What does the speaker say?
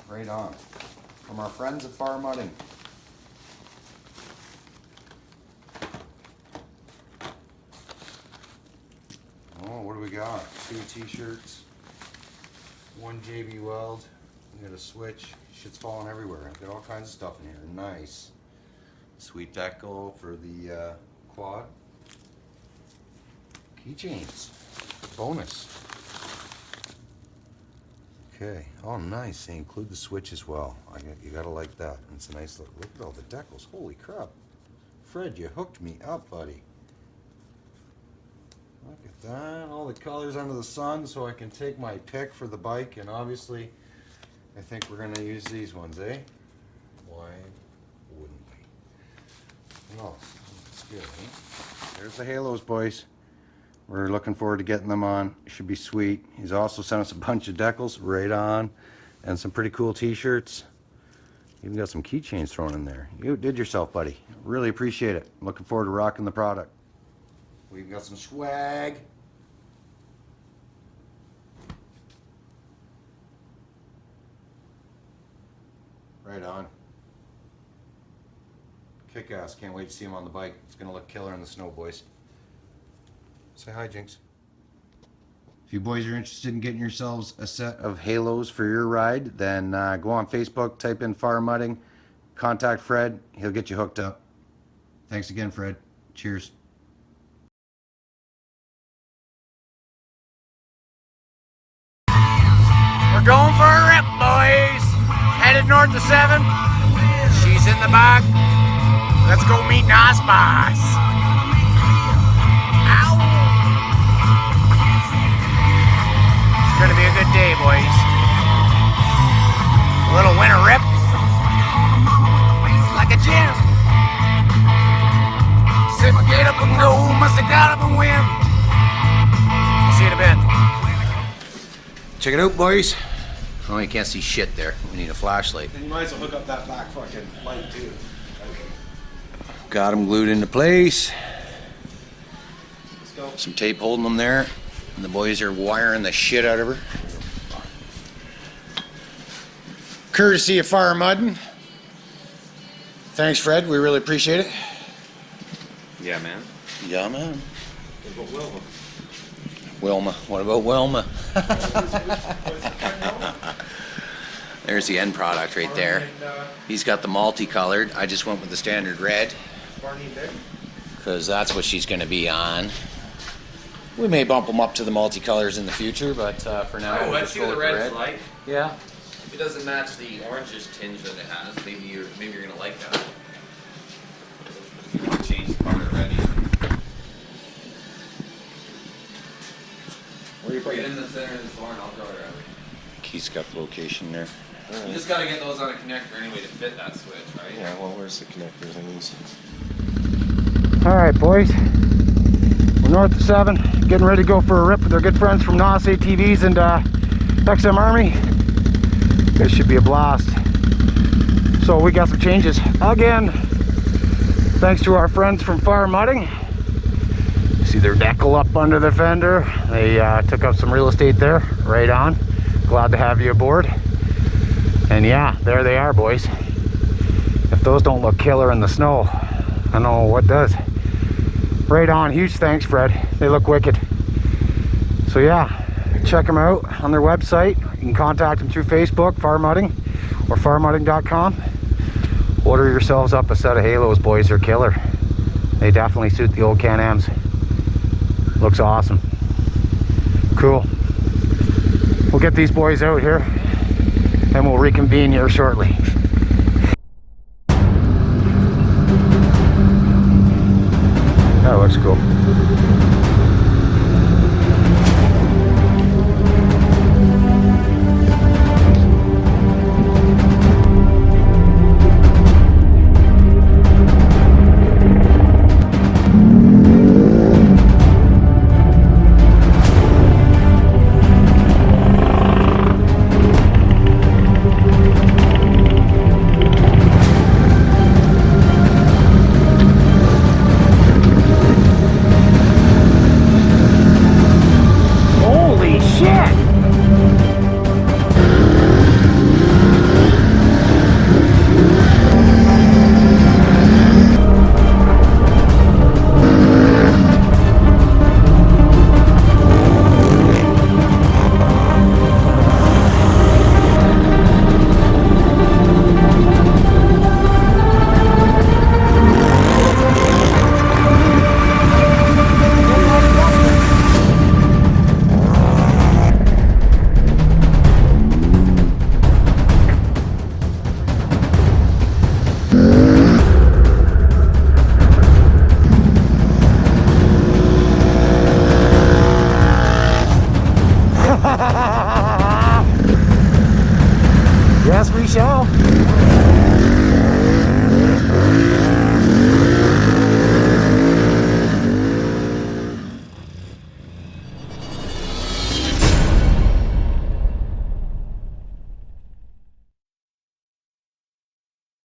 Right on. From our friends at Far Mudding. Oh, what do we got? 2 t-shirts, 1 JB Weld. We got a switch. Shit's falling everywhere. I've got all kinds of stuff in here. Nice. Sweet decal for the quad. Keychains. Bonus. Okay. Oh, nice. They include the switch as well. You gotta like that. It's a nice look. Look at all the decals. Holy crap. Fred, you hooked me up, buddy. Look at that. All the colors under the sun so I can take my pick for the bike. And obviously, I think we're going to use these ones, eh? Why wouldn't we? What else? That's good, eh? There's the halos, boys. We're looking forward to getting them on. It should be sweet. He's also sent us a bunch of decals, right on, and some pretty cool t-shirts. Even got some keychains thrown in there. You did yourself, buddy. Really appreciate it. I'm looking forward to rocking the product. We've got some swag. Right on. Kick ass. Can't wait to see him on the bike. It's going to look killer in the snow, boys. Say hi, Jinx. If you boys are interested in getting yourselves a set of halos for your ride, then go on Facebook, type in Far Mudding, contact Fred. He'll get you hooked up. Thanks again, Fred. Cheers. We're going for a rip, boys. Headed north to 7. She's in the back. Let's go meet Nos Boss. Ow! It's gonna be a good day, boys. A little winter rip. Like a gem. Set my gate up and go. Must have got up and win. We'll see you in a bit. Check it out, boys. Oh, you can't see shit there. We need a flashlight. Then you might as well hook up that back fucking light too. Got them glued into place. Let's go. Some tape holding them there. And the boys are wiring the shit out of her. Courtesy of Far Mudding. Thanks, Fred. We really appreciate it. Yeah, man. Yeah, man. What about Wilma? Wilma. What about Wilma? There's the end product right there. He's got the multicolored. I just went with the standard red because that's what she's going to be on. We may bump them up to the multicolors in the future, but for now, Oh, we'll let's just see go what the with red's like. Yeah. It doesn't match the orangish tinge that it has. Maybe you're gonna like that. You can change the color already. Where you Put it in the center of this barn. I'll draw it out. Key's got the location there. You just gotta get those on a connector anyway to fit that switch, right? Yeah, well, where's the connectors and these? Alright, boys. We're north of 7, getting ready to go for a rip with our good friends from Nos ATVs and XM Army. This should be a blast. So we got some changes again. Thanks to our friends from Far Mudding. See their decal up under the fender. They took up some real estate there. Right on. Glad to have you aboard. And yeah, there they are, boys. If those don't look killer in the snow, I don't know what does. Right on. Huge thanks, Fred. They look wicked. So yeah, check them out on their website. You can contact them through Facebook, Far Mudding, or farmudding.com. Order yourselves up a set of halos, boys. They're killer. They definitely suit the old Can-Ams. Looks awesome. Cool. We'll get these boys out here and we'll reconvene here shortly. That looks cool. Yes, we shall.